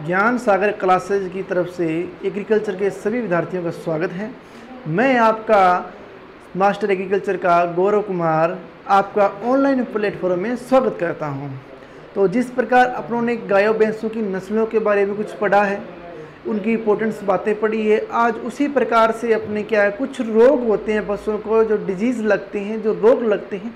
ज्ञान सागर क्लासेज की तरफ से एग्रीकल्चर के सभी विद्यार्थियों का स्वागत है। मैं आपका मास्टर एग्रीकल्चर का गौरव कुमार आपका ऑनलाइन प्लेटफॉर्म में स्वागत करता हूं। तो जिस प्रकार अपनों ने गायों भैंसों की नस्लों के बारे में कुछ पढ़ा है, उनकी इंपॉर्टेंस बातें पढ़ी है, आज उसी प्रकार से अपने क्या है कुछ रोग होते हैं पशुओं को, जो डिजीज़ लगते हैं, जो रोग लगते हैं,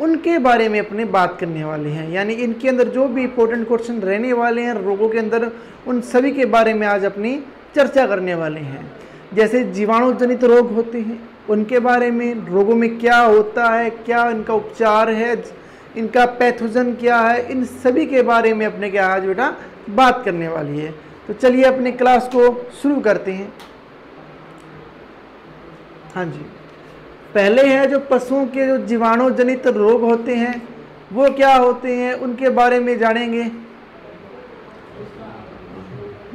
उनके बारे में अपने बात करने वाले हैं। यानी इनके अंदर जो भी इंपॉर्टेंट क्वेश्चन रहने वाले हैं रोगों के अंदर, उन सभी के बारे में आज अपनी चर्चा करने वाले हैं। जैसे जीवाणु जनित रोग होते हैं, उनके बारे में, रोगों में क्या होता है, क्या इनका उपचार है, इनका पैथोजन क्या है, इन सभी के बारे में अपने क्या आज बेटा बात करने वाली है। तो चलिए अपने क्लास को शुरू करते हैं। हाँ जी, पहले है जो पशुओं के जो जीवाणु जनित रोग होते हैं वो क्या होते हैं, उनके बारे में जानेंगे।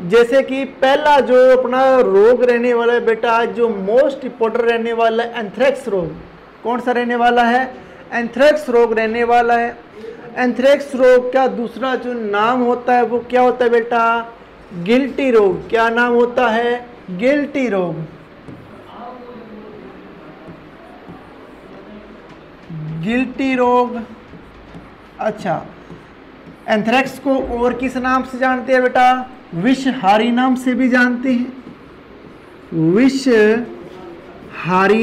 जैसे कि पहला जो अपना रोग रहने वाला है बेटा, जो मोस्ट इम्पोर्टेंट रहने वाला है एंथ्रेक्स रोग। कौन सा रहने वाला है? एंथ्रेक्स रोग रहने वाला है। एंथ्रेक्स रोग का दूसरा जो नाम होता है वो क्या होता है बेटा? गिल्टी रोग। क्या नाम होता है? गिल्टी रोग। गिल्टी रोग। अच्छा, एंथ्रेक्स को और किस नाम से जानते हैं बेटा? विषहारी नाम से भी जानते हैं, विषहारी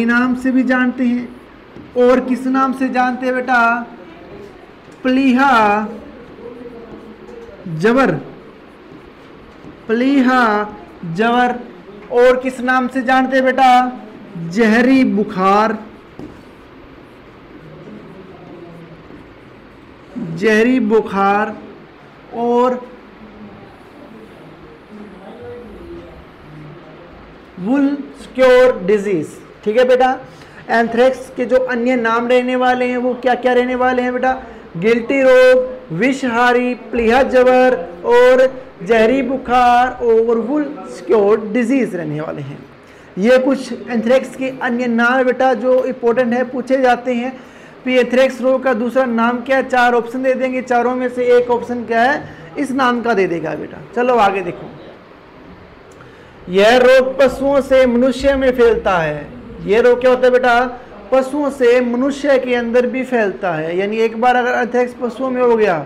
नाम से भी जानते हैं। और किस नाम से जानते हैं बेटा? प्लीहा जवर। प्लीहा जवर। और किस नाम से जानते हैं बेटा? जहरी बुखार। जहरी बुखार। और वुल स्क्योर डिजीज। ठीक है बेटा। एंथ्रेक्स के जो अन्य नाम रहने वाले हैं वो क्या क्या रहने वाले हैं बेटा? गिल्टी रोग, विषहारी, प्लीहा जवर और जहरी बुखार और वुल स्क्योर डिजीज रहने वाले हैं। ये कुछ एंथ्रेक्स के अन्य नाम बेटा जो इंपॉर्टेंट है, पूछे जाते हैं। फिर एंथ्रेक्स रोग का दूसरा नाम क्या है? 4 ऑप्शन दे देंगे, चारों में से एक ऑप्शन क्या है इस नाम का दे देगा बेटा। चलो आगे देखो। यह रोग पशुओं से मनुष्य में फैलता है। यह रोग क्या होता है बेटा? पशुओं से मनुष्य के अंदर भी फैलता है। यानी एक बार अगर एंथ्रेक्स पशुओं में हो गया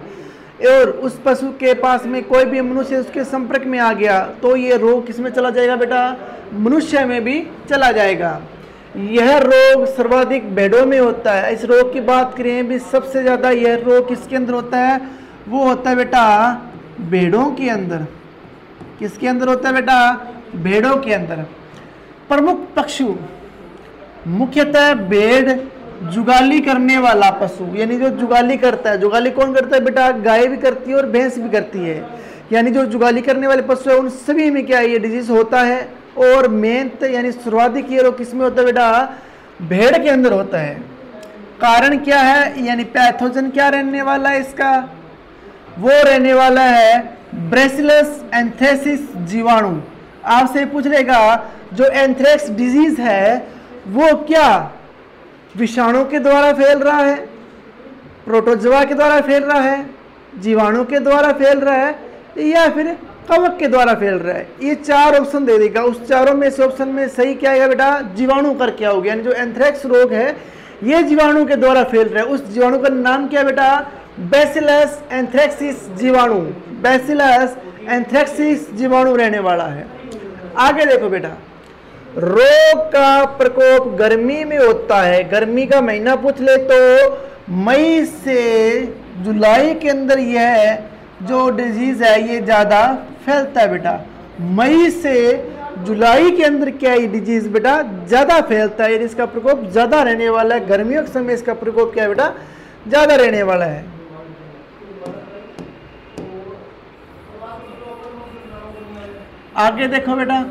और उस पशु के पास में कोई भी मनुष्य उसके संपर्क में आ गया तो ये रोग किसमें चला जाएगा बेटा? मनुष्य में भी चला जाएगा। यह रोग सर्वाधिक भेड़ों में होता है। इस रोग की बात करें भी सबसे ज़्यादा यह रोग किसके अंदर होता है? वो होता है बेटा भेड़ों के अंदर। किसके अंदर होता है बेटा? भेड़ों के अंदर। प्रमुख पशु मुख्यतः भेड़, जुगाली करने वाला पशु, यानी जो जुगाली करता है। जुगाली कौन करता है बेटा? गाय भी करती है और भैंस भी करती है। यानी जो जुगाली करने वाले पशु है उन सभी में क्या ये डिजीज होता है। और मेन यानी सर्वाधिक ये रोग किसमें होता है बेटा? भेड़ के अंदर होता है। कारण क्या है? यानी पैथोजन क्या रहने वाला है इसका? वो रहने वाला है ब्रेसिलस एंथ्रेसिस जीवाणु। आपसे पूछ लेगा जो एंथ्रेक्स डिजीज है वो क्या विषाणु के द्वारा फैल रहा है, प्रोटोजोआ के द्वारा फैल रहा है, जीवाणु के द्वारा फैल रहा है, या फिर कवक के द्वारा फैल रहा है? ये 4 ऑप्शन दे देगा। उस चारों में से ऑप्शन में सही क्या है बेटा? जीवाणु करके आओगे। यानी जो एंथ्रेक्स रोग है ये जीवाणु के द्वारा फैल रहा है। उस जीवाणु का नाम क्या है बेटा? बैसिलस एंथ्रेक्सिस जीवाणु। बैसिलस एंथ्रेक्सिस जीवाणु रहने वाला है। आगे देखो बेटा, रोग का प्रकोप गर्मी में होता है। गर्मी का महीना पूछ ले तो मई से जुलाई के अंदर यह जो डिजीज है ये ज़्यादा फैलता है बेटा। मई से जुलाई के अंदर क्या ये डिजीज बेटा ज़्यादा फैलता है। इसका प्रकोप ज़्यादा रहने वाला है। गर्मियों के समय इसका प्रकोप क्या है बेटा? ज़्यादा रहने वाला है। आगे देखो बेटा,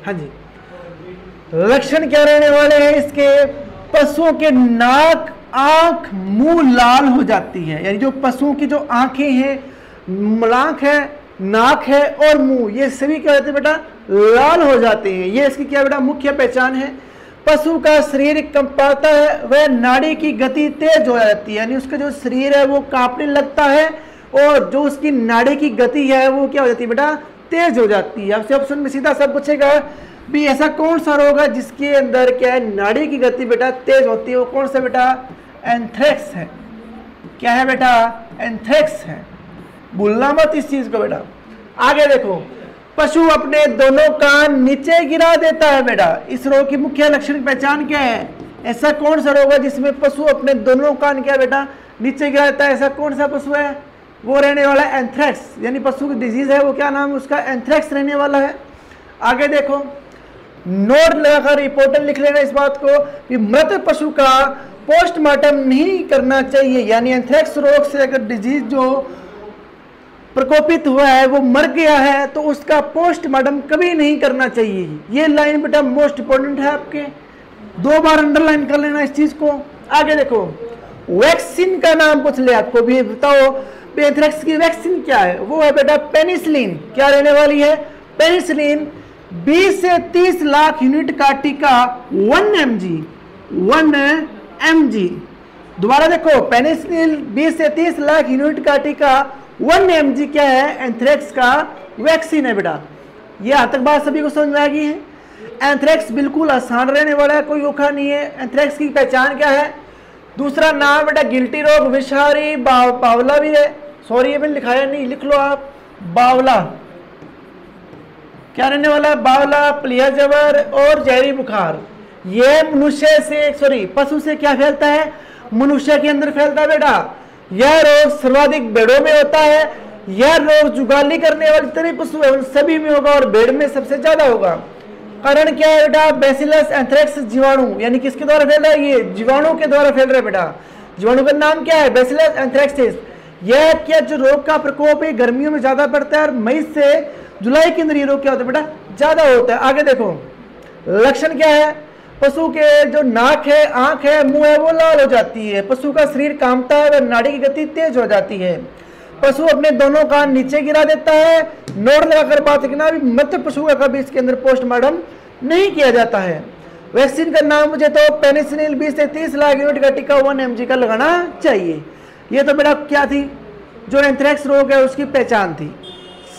हाँ जी, लक्षण क्या रहने वाले हैं इसके? पशुओं के नाक, आंख, मुंह लाल हो जाती है। यानी जो पशुओं की जो आंखें हैं, मलांख है नाक है और मुंह, ये सभी क्या होते हैं बेटा, लाल हो जाते हैं। ये इसकी क्या बेटा मुख्य पहचान है। पशु का शरीर कंपाता है, वह नाड़ी की गति तेज हो जाती है, यानी उसका जो शरीर है वो कांपने लगता है और जो उसकी नाड़ी की गति है वो क्या हो जाती है बेटा, तेज हो जाती है। आपसे ऑप्शन में सीधा सब पूछेगा भी ऐसा कौन सा रोग है जिसके अंदर क्या है, नाड़ी की गति बेटा तेज होती है, वो कौन सा बेटा, एंथ्रेक्स है। क्या है बेटा, एंथ्रेक्स है, भूलना मत इस चीज को बेटा। आगे देखो, पशु अपने दोनों कान नीचे गिरा देता है बेटा, इस रोग की मुख्य लक्षण की पहचान क्या है। ऐसा कौन सा रोग है जिसमें पशु अपने दोनों कान क्या बेटा नीचे गिरा देता है, ऐसा कौन सा पशु है, वो रहने वाला है एंथ्रेक्स, यानी पशु की डिजीज है वो, क्या नाम है उसका, एंथ्रेक्स रहने वाला है। आगे देखो, नोट लगाकर रिपोर्टर लिख लेना इस बात को कि मृत पशु का पोस्टमार्टम नहीं करना चाहिए, यानी एंथ्रेक्स रोग से अगर डिजीज जो प्रकोपित हुआ है वो मर गया है तो उसका पोस्टमार्टम कभी नहीं करना चाहिए। ये लाइन बेटा मोस्ट इंपोर्टेंट है, आपके 2 बार अंडरलाइन कर लेना इस चीज को। आगे देखो, वैक्सीन का नाम पूछ ले आपको भी, बताओ एंथ्रेक्स की वैक्सीन क्या है, वो है बेटा पेनिसिलिन। क्या रहने वाली है, पेनिसिलिन 20 से 30 लाख यूनिट का टीका 1 mg। दोबारा देखो, पेनिसिलिन 20 से 30 लाख यूनिट का टीका 1 mg क्या है, एंथ्रेक्स का वैक्सीन है बेटा। ये आज तक बात सभी को समझ में आ गई है। एंथ्रेक्स बिल्कुल आसान रहने वाला है, कोई औखा नहीं है। एंथ्रेक्स की पहचान क्या है, दूसरा नाम बेटा गिल्टी रोग, विषारी बावला भी है, सॉरी ये मैंने लिखाया नहीं, लिख लो आप, बावला। क्या रहने वाला है, बावला, प्लिया जबर और जहरी बुखार। ये मनुष्य से, सॉरी पशु से क्या फैलता है, मनुष्य के अंदर फैलता है बेटा। यह रोग सर्वाधिक भेड़ों में होता है। यह रोग जुगाली करने वाले जितने पशु है उन सभी में होगा और भेड़ में सबसे ज्यादा होगा। कारण क्या है बेटा, बैसिलस एंथ्रेक्स जीवाणु, यानी किसके द्वारा फैल रहा है, ये जीवाणु के द्वारा फैल रहा है बेटा। जीवाणु का नाम क्या है, बैसिलस एंथ्रेक्सिस। यह क्या जो रोग का प्रकोप है गर्मियों में ज्यादा पड़ता है और मई से जुलाई के अंदर ये रोग क्या होता है बेटा, ज्यादा होता है। आगे देखो, लक्षण क्या है, पशु के जो नाक है, आंख है, मुंह है वो लाल हो जाती है। पशु का शरीर कांपता है और नाड़ी की गति तेज हो जाती है। पशु अपने दोनों कान नीचे गिरा देता है। नोट लगाकर बात रखना भी, मृत पशु का कभी इसके अंदर पोस्टमार्टम नहीं किया जाता है। वैक्सीन का नाम मुझे तो पेनिसिलिन 20 से 30 लाख यूनिट का टीका 1 mg का लगाना चाहिए। ये तो बेटा क्या थी, जो एंथ्रेक्स रोग है उसकी पहचान थी।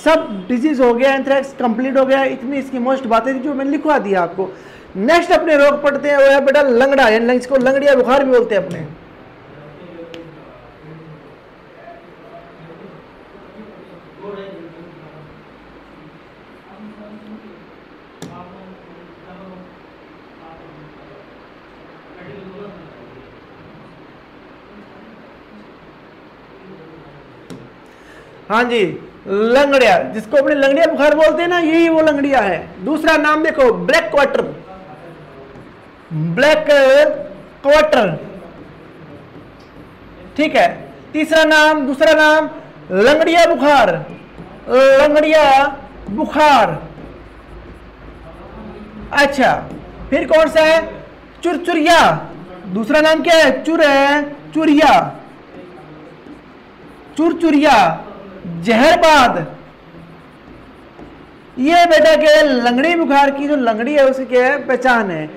सब डिजीज हो गया, एंथ्रेक्स कंप्लीट हो गया। इतनी इसकी मोस्ट बातें थी जो मैंने लिखवा दिया आपको। नेक्स्ट अपने रोग पढ़ते हैं, वो है बेटा लंगड़ा, यानी इसको लंगड़िया बुखार भी बोलते हैं अपने। हाँ जी, लंगड़िया, जिसको अपने लंगड़िया बुखार बोलते हैं ना, यही वो लंगड़िया है। दूसरा नाम देखो, ब्लैक क्वार्टर, ब्लैक क्वार्टर, ठीक है। तीसरा नाम, दूसरा नाम लंगड़िया बुखार, लंगड़िया बुखार। अच्छा, फिर कौन सा है, चुरचुरिया। दूसरा नाम क्या है, चुरिया, चुरचुरिया, जहरबाद। ये बेटा क्या है, लंगड़ी बुखार की जो लंगड़ी है उसकी क्या है, पहचान है।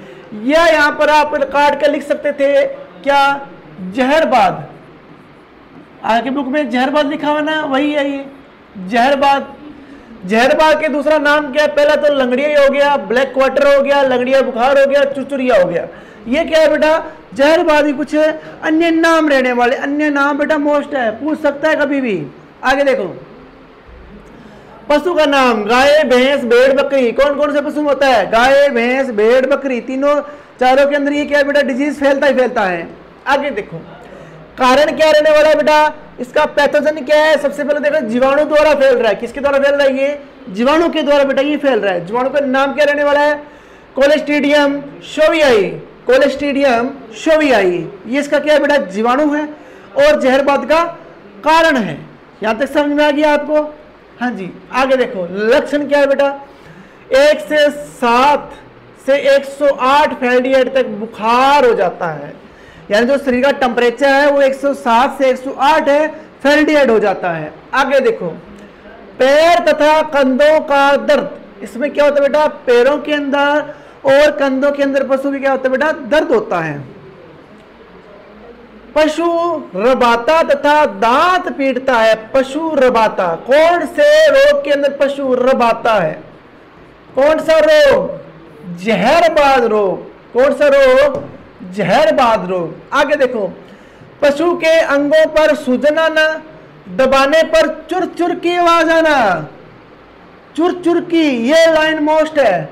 या यहां पर आप काट कर लिख सकते थे क्या, जहरबाद। आगे बुक में जहरबाद लिखा हुआ ना, वही है ये जहरबाद। जहरबाद के दूसरा नाम क्या है, पहला तो लंगड़िया हो गया, ब्लैक क्वार्टर हो गया, लंगड़िया बुखार हो गया, चुरचुरिया हो गया। ये क्या है बेटा, जहरबाद ही कुछ अन्य नाम रहने वाले। अन्य नाम बेटा मोस्ट है, पूछ सकता है कभी भी। आगे देखो, पशु का नाम, गाय, भैंस, भेड़, बकरी। कौन कौन से पशु होता है, गाय, भैंस, भेड़, बकरी, तीनों चारों के अंदर ये क्या है बेटा, डिजीज फैलता ही फैलता है। आगे देखो, कारण क्या रहने वाला है बेटा, इसका पैथोजन क्या है। सबसे पहले देखो, जीवाणु द्वारा फैल रहा है। किसके द्वारा फैल रहा है, ये जीवाणु के द्वारा बेटा ये फैल रहा है। जीवाणु का नाम क्या रहने वाला है, कोलेस्ट्रीडियम शोवियाई, कोलेस्ट्रीडियम शोवियाई। ये इसका क्या है बेटा, जीवाणु है और जहरबाद का कारण है। यहां तक समझ में आ गया आपको। हाँ जी, आगे देखो, लक्षण क्या है बेटा, 1 से 7 से 108 फ़ारेनहाइट तक बुखार हो जाता है। यानी जो शरीर का टेम्परेचर है वो 107 से 108 है फ़ारेनहाइट हो जाता है। आगे देखो, पैर तथा कंधों का दर्द, इसमें क्या होता है बेटा, पैरों के अंदर और कंधों के अंदर पशु की क्या होता है बेटा, दर्द होता है। पशु रबाता तथा दांत पीटता है। पशु रबाता, कौन से रोग के अंदर पशु रबाता है? कौन सा रोग? जहरबाद रोग। कौन सा रोग? जहरबाद रोग। आगे देखो, पशु के अंगों पर सूजन आना, दबाने पर चुर चुर की आवाज आना। चुर चुर की, ये लाइन मोस्ट है।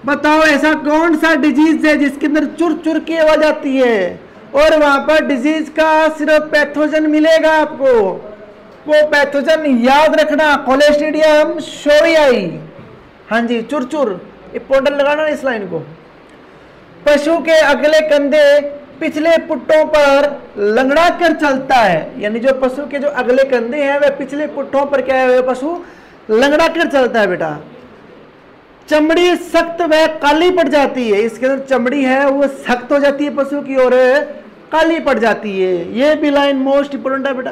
बताओ ऐसा कौन सा डिजीज है जिसके अंदर चुर चुर की आवाज आती है, और वहां पर डिजीज का सिर्फ पैथोजन मिलेगा आपको। वो पैथोजन याद रखना, कोलेस्ट्रीडियम शोरियाई। हाँ जी, चुर चुर, इंपॉर्टेंट लगाना इस लाइन को। पशु के अगले कंधे पिछले पुट्टों पर लंगड़ा कर चलता है, यानी जो पशु के जो अगले कंधे हैं वह पिछले पुट्टों पर क्या है, पशु लंगड़ा कर चलता है बेटा। चमड़ी सख्त व काली पड़ जाती है, इसके अंदर चमड़ी है वो सख्त हो जाती है पशु की और काली पड़ जाती है। ये भी लाइन मोस्ट इंपोर्टेंट है बेटा।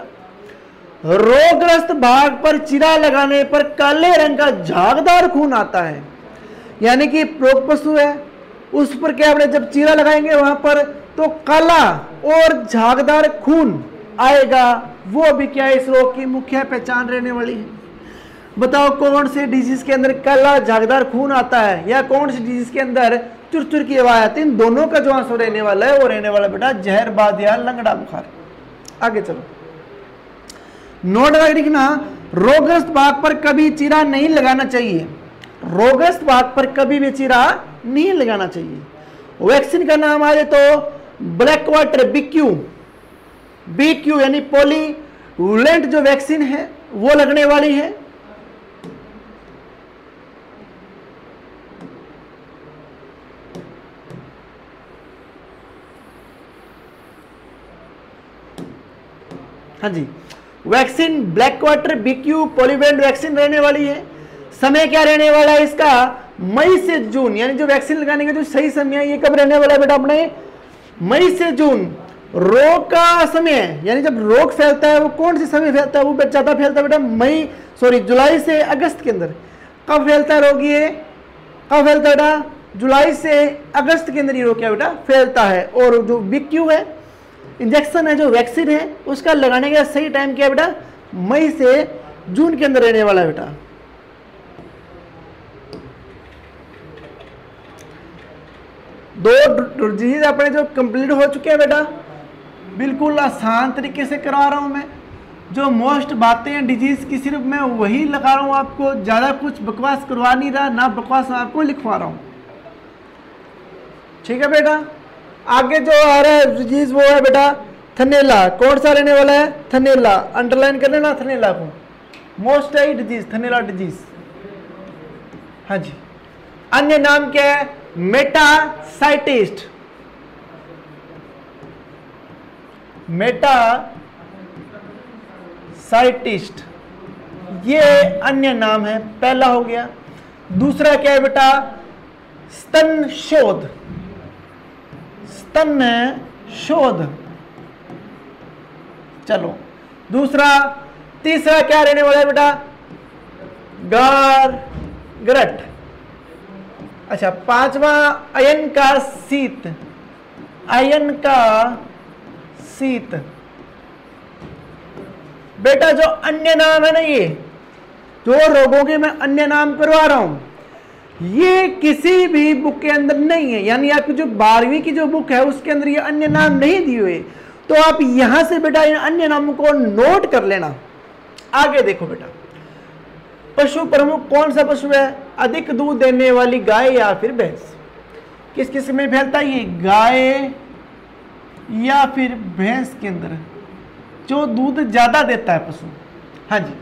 रोगग्रस्त भाग पर चिरा लगाने पर काले रंग का झागदार खून आता है, यानी कि रोग पशु है उस पर क्या अपने जब चीरा लगाएंगे वहां पर तो काला और झागदार खून आएगा। वो भी क्या है, इस रोग की मुख्य पहचान रहने वाली है। बताओ कौन से डिजीज के अंदर काला झागदार खून आता है, या कौन सी डिजीज के अंदर चुर-चुर की आवाज आती है? इन दोनों का जो आंसर रहने वाला है वो रहने वाला बेटा जहरबाद या लंगड़ा बुखार। आगे चलो, नोट लिखना, रोगग्रस्त भाग पर कभी चीरा नहीं लगाना चाहिए। रोगग्रस्त भाग पर कभी भी चीरा नहीं लगाना चाहिए। वैक्सीन का नाम आ जाए तो ब्लैक वाटर BQ यानी पॉलीवैलेंट जो वैक्सीन है वो लगने वाली है। हाँ जी, vaccine black quarter BQ polyvalent vaccine रहने वाली है। समय क्या रहने वाला है इसका, मई से जून, यानी जो वैक्सीन लगाने का जो सही समय है ये कब रहने वाला है बेटा अपने, मई से जून। रोग का समय, यानी जब रोग फैलता है वो कौन से समय फैलता है, वो ज्यादा फैलता है बेटा जुलाई से अगस्त के अंदर। कब फैलता है रोग, ये कब फैलता है बेटा, जुलाई से अगस्त के अंदर ये रोग क्या बेटा फैलता है। और जो BQ है इंजेक्शन है, जो वैक्सीन है उसका लगाने का सही टाइम क्या है बेटा, मई से जून के अंदर रहने वाला है बेटा। दो डिजीज अपने जो कंप्लीट हो चुके हैं बेटा, बिल्कुल आसान तरीके से करवा रहा हूं मैं। जो मोस्ट बातें हैं डिजीज की सिर्फ मैं वही लगा रहा हूं आपको, ज्यादा कुछ बकवास करवा नहीं रहा, ना बकवास आपको लिखवा रहा हूं। ठीक है बेटा, आगे जो आ रहा है डिजीज वो है बेटा थनैला। कौन सा रहने वाला है, थनैला। अंडरलाइन कर लेना थनैला को, मोस्ट है डिजीज थनैला डिजीज। हाँ जी, अन्य नाम क्या है, मेटासाइटिस्ट। मेटासाइटिस्ट ये अन्य नाम है, पहला हो गया। दूसरा क्या है बेटा, स्तन शोध। स्तन शोध, चलो दूसरा। तीसरा क्या रहने वाला है बेटा, गारगरट। अच्छा, पांचवा अयन का शीत। अयन का शीत बेटा जो अन्य नाम है ना, ये जो रोगों के मैं अन्य नाम करवा रहा हूं ये किसी भी बुक के अंदर नहीं है, यानी आपकी जो 12वीं की जो बुक है उसके अंदर ये अन्य नाम नहीं दिए हुए। तो आप यहां से बेटा इन अन्य नामों को नोट कर लेना। आगे देखो बेटा, पशु प्रमुख कौन सा पशु है, अधिक दूध देने वाली गाय या फिर भैंस। किस किस में फैलता है ये, गाय या फिर भैंस के अंदर जो दूध ज्यादा देता है पशु। हाँ जी,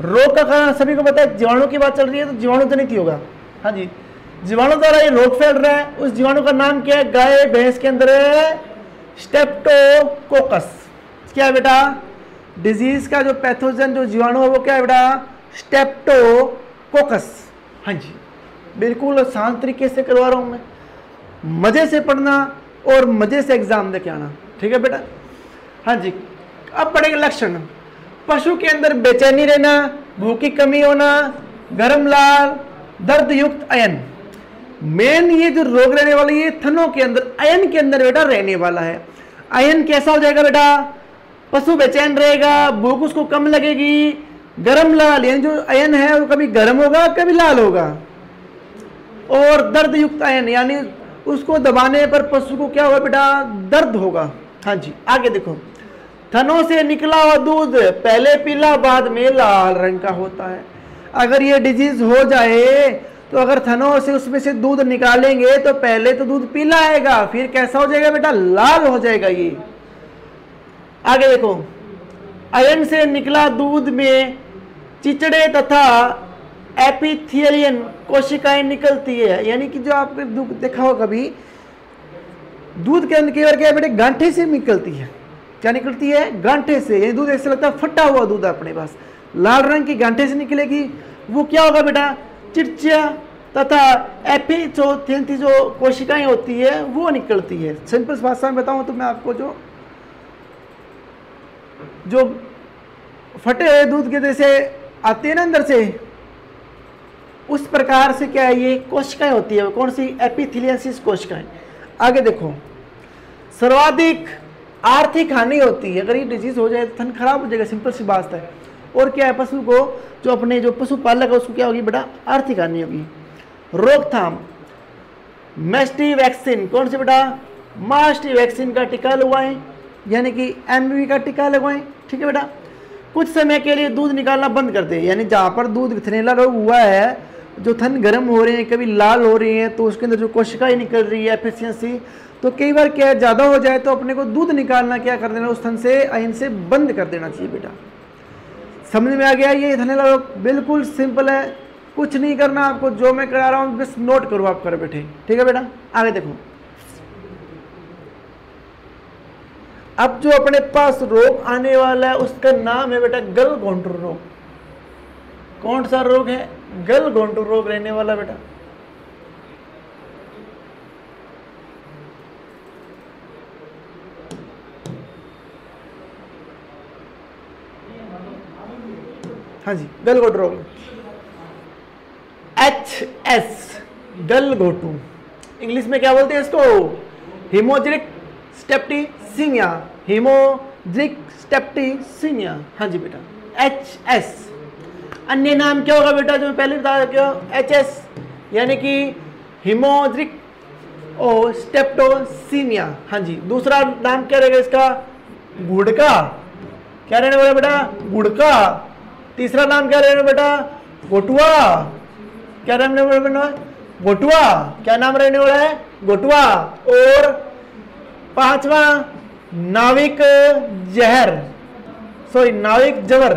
रोग का कारण सभी को पता है, जीवाणु की बात चल रही है तो जीवाणु जनित ही होगा। हाँ जी, जीवाणु द्वारा ये रोग फैल रहा है, उस जीवाणु का नाम क्या है, गाय भैंस के अंदर है स्टेप्टोकोकस। क्या है बेटा, डिजीज का जो पैथोजन जो जीवाणु है वो क्या है बेटा, स्टेप्टोकोकस। हाँ जी, बिल्कुल आसान तरीके से करवा रहा हूं मैं, मजे से पढ़ना और मजे से एग्जाम देके आना। ठीक है बेटा। हाँ जी, अब पढ़ेंगे लक्षण। पशु के अंदर बेचैनी रहना, भूख की कमी होना, गर्म लाल, दर्द युक्त अयन। मेन ये जो रोग रहने वाला ये थनों के अंदर, अयन के अंदर बेटा रहने वाला है। अयन कैसा हो जाएगा बेटा? पशु बेचैन रहेगा, भूख उसको कम लगेगी, गर्म लाल, यानी जो अयन है वो कभी गर्म होगा कभी लाल होगा, और दर्द युक्त अयन यानी उसको दबाने पर पशु को क्या होगा बेटा? दर्द होगा। हाँ जी, आगे देखो, थनों से निकला हुआ दूध पहले पीला बाद में लाल रंग का होता है। अगर ये डिजीज हो जाए तो अगर थनों से उसमें से दूध निकालेंगे तो पहले तो दूध पीला आएगा, फिर कैसा हो जाएगा बेटा? लाल हो जाएगा ये। आगे देखो, अयन से निकला दूध में चिचड़े तथा एपिथेलियन कोशिकाएं निकलती है, यानी कि जो आपने देखा हो कभी, दूध के अंदर केवल क्या है बेटे? गांठे से निकलती है। क्या निकलती है? गांठे से। ये दूध ऐसे लगता है फटा हुआ दूध अपने पास, लाल रंग की गांठे से निकलेगी। वो क्या होगा बेटा? चिड़चिया तथा एपिथेलियन जो कोशिकाएं होती है वो निकलती है। सिंपल भाषा में बताऊं तो मैं आपको, जो फटे हुए दूध के जैसे आते हैं ना अंदर से, उस प्रकार से क्या है? ये कोशिकाएं होती है। कौन सी? एपिथेलियस कोशिकाएं। आगे देखो, सर्वाधिक आर्थिक हानि होती है। अगर ये डिजीज हो जाए तो थन खराब हो जाएगा, सिंपल सी बात है। और क्या है? पशु को, जो अपने जो पशुपालक है उसको क्या होगी बेटा? आर्थिक हानि होगी। रोकथाम, मास्टी वैक्सीन। कौन सी बेटा? मास्टी वैक्सीन का टीका लगवाएं, यानी कि एमवी का टीका लगवाएं। ठीक है बेटा। कुछ समय के लिए दूध निकालना बंद कर दे, यानी जहाँ पर दूध थनैला रोग हुआ है, जो थन गर्म हो रहे हैं, कभी लाल हो रही हैं, तो उसके अंदर जो कोशिकाएं निकल रही है एफिशिएंसी, तो कई बार क्या है, ज़्यादा हो जाए तो अपने को दूध निकालना क्या कर देना? उस थन से, अयन से बंद कर देना चाहिए बेटा। समझ में आ गया? ये थनैला रोग बिल्कुल सिंपल है, कुछ नहीं करना आपको, जो मैं करा रहा हूँ बस नोट करो आप कर बैठे। ठीक है बेटा। आगे देखो, अब जो अपने पास रोग आने वाला है उसका नाम है बेटा गलघोंटू रोग। कौन सा रोग है? गलघोंटू रोग रहने वाला बेटा। हाँ जी, गलघोंटू रोग, HS, गलघोंटू। इंग्लिश में क्या बोलते हैं इसको? हीमोजेनिक सेप्टिसीमिया, हीमोजेनिक सेप्टिसीमिया। हाँ जी बेटा, HS। अन्य नाम क्या होगा बेटा? जो मैं पहले बता रहा हूँ, HS यानी कि हीमोजेनिक और स्टेप्टोसीमिया। हाँ जी। दूसरा नाम क्या रहेगा इसका? गुड़का। क्या रहने वाला बेटा? गुड़का। तीसरा नाम क्या रहने बेटा? गोटुआ। क्या रहने वाला बेटा? गोटुआ। क्या नाम रहने वाला है? गोटुआ। और पांचवा नाविक जहर, सॉरी नाविक जवर।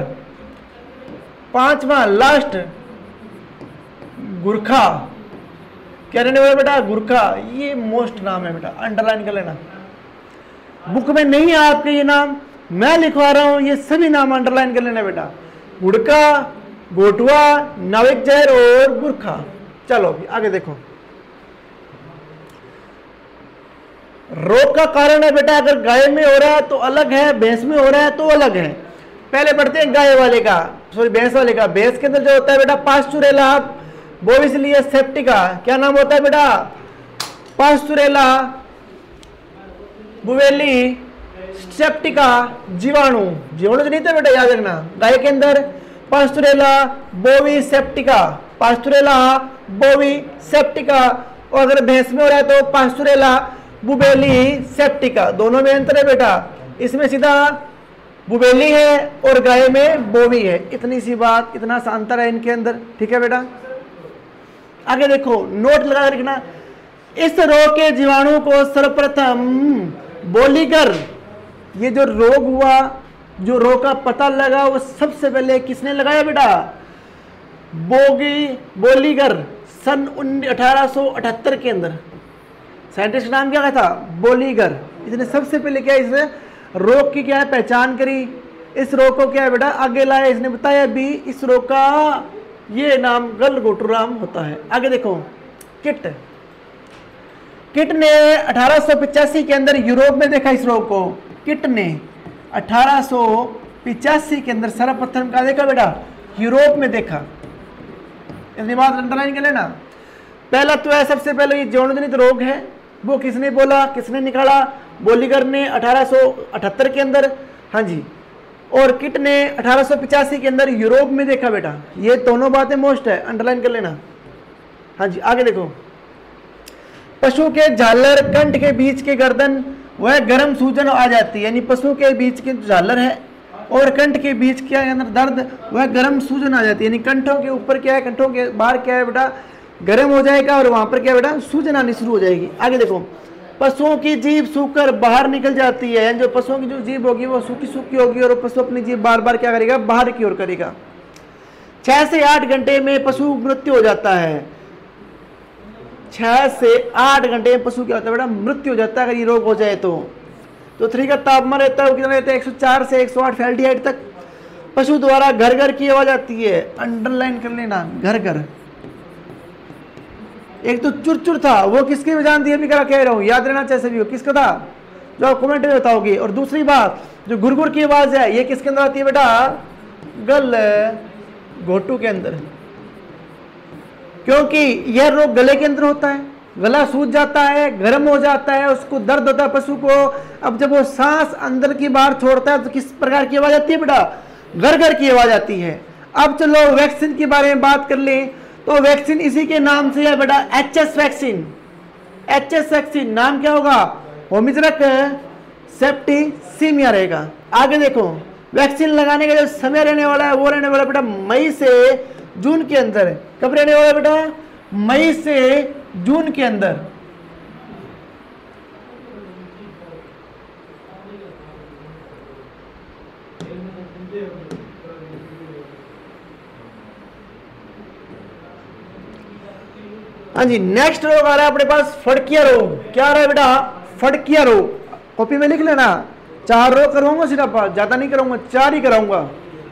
पांचवा लास्ट गुरखा। क्या रहने वाला बेटा? गुरखा। ये मोस्ट नाम है बेटा, अंडरलाइन कर लेना। बुक में नहीं है आपके ये नाम, मैं लिखवा रहा हूं, ये सभी नाम अंडरलाइन कर लेना बेटा। गुड़का, गोटुआ, नाविक जहर और गुरखा। चलो आगे देखो, रोग का कारण है बेटा, अगर गाय में हो रहा है तो अलग है, भैंस में हो रहा है तो अलग है। पहले पढ़ते हैं गाय वाले का, सॉरी भैंस वाले का। भैंस के अंदर जो होता है बेटा पास्चुरेला बोविसिलिया सेप्टिका। क्या नाम होता है बेटा? पास्चुरेला बुवेली सेप्टिका जीवाणु। जीवाणु तो नहीं था बेटा, याद रखना। गाय के अंदर पास्चुरेला बोवी सेप्टिका, पास्चुरेला बोवी सेप्टिका। और अगर भैंस में हो रहा है तो पास्चुरेला बुबेली सेप्टिका। दोनों में अंतर है बेटा, इसमें सीधा बुबेली है और गाय में बोवी है। इतनी सी बात, इतना सा अंतर है इनके अंदर। ठीक है बेटा। आगे देखो, नोट लगा रखना। इस रोग के जीवाणु को सर्वप्रथम बोलीगर, ये जो रोग हुआ, जो रोग का पता लगा, वो सबसे पहले किसने लगाया बेटा? बोलीगर सन 1878 के अंदर। साइंटिस्ट का नाम क्या था? बोलीगर। इसने सबसे पहले क्या, इसने रोग की क्या है पहचान करी, इस रोग को क्या है बेटा आगे लाया। इसने बताया भी इस रोग का ये नाम गलघोटूराम होता है। आगे देखो, किट ने 1885 के अंदर यूरोप में देखा इस रोग को। किट ने 1885 85 के अंदर सर्वप्रथम कहा देखा बेटा, यूरोप में देखा। इतनी बात अंडरलाइन कर लेना। पहला तो है, सबसे पहले ये यौनजनित रोग है, वो किसने बोला, किसने निकाला, बोलीगर ने 1878 के अंदर, हाँ जी, और किट ने 1885 के अंदर यूरोप में देखा बेटा। ये दोनों बातें मोस्ट है, अंडरलाइन कर लेना। हाँ जी, आगे देखो, पशु के झालर कंठ के बीच के गर्दन वह गर्म सूजन आ जाती है, यानी पशु के बीच के झालर है और कंठ के बीच के अंदर दर्द वह गर्म सूजन आ जाती है, यानी कंठों के ऊपर क्या है, कंठों के बाहर क्या है बेटा, गर्म हो जाएगा और वहां पर क्या बेटा, सूजन आनी शुरू हो जाएगी। आगे देखो, पशुओं की जीभ सूखकर बाहर निकल जाती है, जो पशुओं की जो जीभ होगी वो सूखी सूखी होगी और पशु अपनी जीभ बार बार क्या करेगा, बाहर की ओर करेगा। 6 से 8 घंटे में पशु मृत्यु हो जाता है। 6 से 8 घंटे में पशु क्या होता है बेटा, मृत्यु हो जाता है अगर ये रोग हो जाए तो। 3 का तापमान रहता है, वो कितना रहता है, 104 से 108 फ़ारेनहाइट तक। पशु द्वारा घर घर की आवाज आती है, अंडरलाइन कर लेना, घर घर। एक तो चुर था, वो किसकी बजान थी, अभी कह रहा हूँ, याद रहना चाहिए सभी को, किसका था, जो आप कमेंट में बताओगे। और दूसरी बात, जो गुरगुर की आवाज है, ये किसके अंदर आती है बेटा, गल घोटू के अंदर, क्योंकि यह रोग गले के अंदर होता है। गला सूज जाता है, गर्म हो जाता है, उसको दर्द होता है पशु को। अब जब वो सांस अंदर की बाहर छोड़ता है तो किस प्रकार की आवाज आती है बेटा, घर घर की आवाज आती है। अब चलो वैक्सीन के बारे में बात कर लें, तो वैक्सीन इसी के नाम से है बेटा, HS वैक्सीन। HS वैक्सीन नाम क्या होगा, होमिजरक सेप्टिसिमिया रहेगा। आगे देखो, वैक्सीन लगाने का जो समय रहने वाला है वो रहने वाला बेटा मई से जून के अंदर। कब रहने वाला बेटा, मई से जून के अंदर। हाँ जी, नेक्स्ट रोग आ रहा है अपने पास, फड़किया रोग। क्या आ रहा है बेटा, फड़किया रोग। कॉपी में लिख लेना, 4 रोग करवाऊंगा सिर्फ, ज्यादा नहीं कराऊंगा, 4 ही कराऊंगा,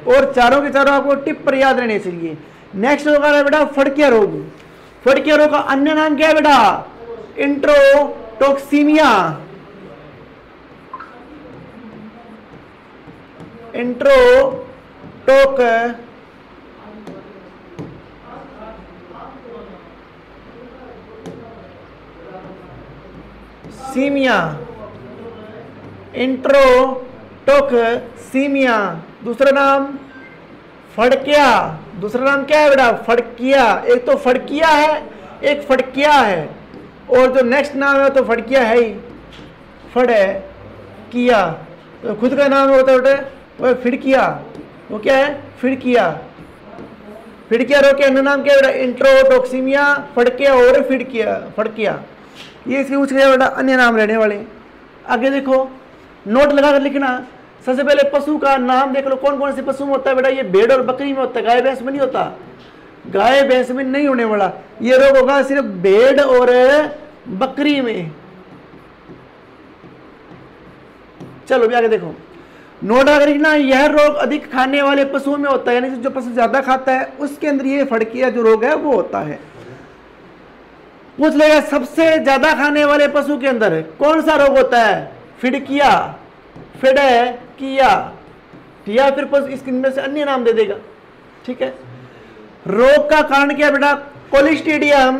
और चारों के चारों आपको टिप पर याद रहने चाहिए। नेक्स्ट रोग आ रहा है बेटा फड़किया रोग। फड़किया रोग का अन्य नाम क्या है बेटा, इंट्रोटोक्सीमिया। इंट्रोटोक्सीमिया। दूसरा नाम फड़किया। दूसरा नाम क्या है बेटा, फड़किया। एक तो फड़किया है, एक फड़किया है, और जो नेक्स्ट नाम है तो फड़किया है ही, फड़किया। तो खुद का नाम होता है बेटा वो फिड़किया। वो क्या है, फिड़किया। फिड़किया रोग के अन्य नाम क्या है बेटा, इंट्रोटोक्सीमिया, फड़किया और फड़किया। ये इसके पूछ गया बेटा अन्य नाम रहने वाले। आगे देखो, नोट लगा कर लिखना। सबसे पहले पशु का नाम देख लो, कौन कौन से पशु में होता है बेटा, ये भेड़ और बकरी में होता है, गाय भैंस में नहीं होता। गाय भैंस में नहीं होने वाला, ये रोग होगा सिर्फ भेड़ और बकरी में। चलो भी आगे देखो, नोट लगा लिखना, यह रोग अधिक खाने वाले पशुओं में होता है, यानी जो पशु ज्यादा खाता है उसके अंदर ये फड़किया जो रोग है वो होता है। पूछ लेगा सबसे ज्यादा खाने वाले पशु के अंदर कौन सा रोग होता है, फिड़किया, या फिर इसके में से अन्य नाम दे देगा। ठीक है, रोग का कारण क्या है बेटा, कोलिस्ट्रीडियम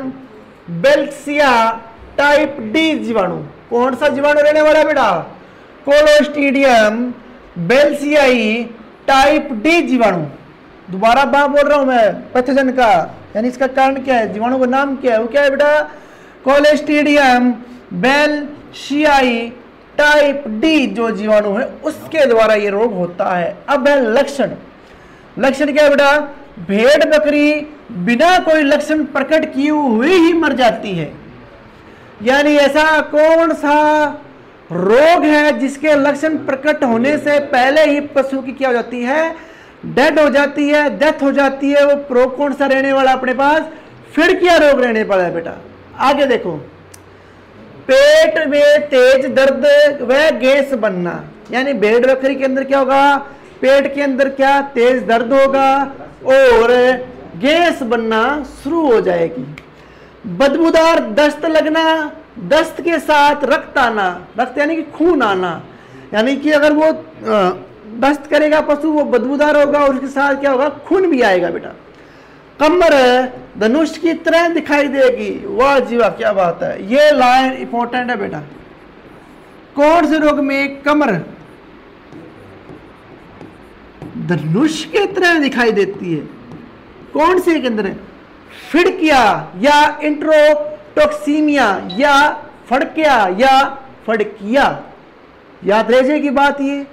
बेल्सिया टाइप डी जीवाणु। कौन सा जीवाणु रहने वाला है बेटा, कोलिस्ट्रीडियम बेल्सियाई टाइप डी जीवाणु। दोबारा बात बोल रहा हूं मैं, पैथोजन का, यानी इसका कारण क्या है, जीवाणु का नाम क्या है, वो क्या है बेटा, कोलिस्ट्रीडियम बेल्सियाई टाइप डी जो जीवाणु है उसके द्वारा ये रोग होता है। अब है लक्षण। लक्षण क्या है बेटा, भेड़ बकरी बिना कोई लक्षण प्रकट किए हुए ही मर जाती है। यानी ऐसा कौन सा रोग है जिसके लक्षण प्रकट होने से पहले ही पशु की क्या हो जाती है, डेड हो जाती है, डेथ हो जाती है। वो रोग कौन सा रहने वाला अपने पास, फिड़किया रोग रहने वाला है बेटा। आगे देखो, पेट में तेज दर्द व गैस बनना, यानी भेड़ बकरी के अंदर क्या होगा, पेट के अंदर क्या तेज दर्द होगा और गैस बनना शुरू हो जाएगी। बदबूदार दस्त लगना, दस्त के साथ रक्त आना, रक्त यानी कि खून आना, यानी कि अगर वो दस्त करेगा पशु, वो बदबूदार होगा और उसके साथ क्या होगा, खून भी आएगा बेटा। कमर धनुष की तरह दिखाई देगी। वाह जी वाह, क्या बात है, ये लाइन इंपॉर्टेंट है बेटा। कौन से रोग में कमर धनुष के तरह दिखाई देती है? कौन से के अंदर है? फिड़किया या इंट्रोटॉक्सीमिया या फड़किया या फड़किया, याद रहे की बात ये।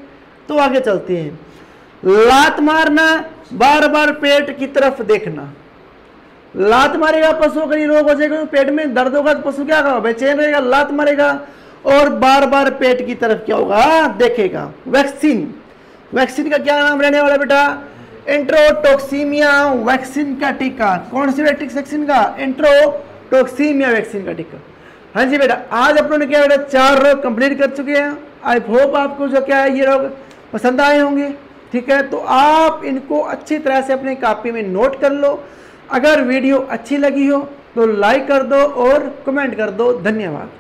तो आगे चलते हैं। लात मारना, बार बार पेट की तरफ देखना। लात मारेगा पशु का रोग हो जाएगा, पेट में दर्द होगा तो पशु क्या होगा, बेचैन रहेगा, लात मारेगा और बार बार पेट की तरफ क्या होगा, देखेगा। वैक्सीन, वैक्सीन का क्या नाम रहने वाला बेटा, इंट्रोटॉक्सीमिया वैक्सीन का टीका। कौन सी वैक्सीन का, इंट्रोटॉक्सीमिया वैक्सीन का टीका। हाँ जी बेटा, आज अपन ने क्या बेटा 4 रोग कंप्लीट कर चुके हैं। आई होप आपको जो क्या है ये रोग पसंद आए होंगे। ठीक है, तो आप इनको अच्छी तरह से अपनी कॉपी में नोट कर लो। अगर वीडियो अच्छी लगी हो तो लाइक कर दो और कमेंट कर दो। धन्यवाद।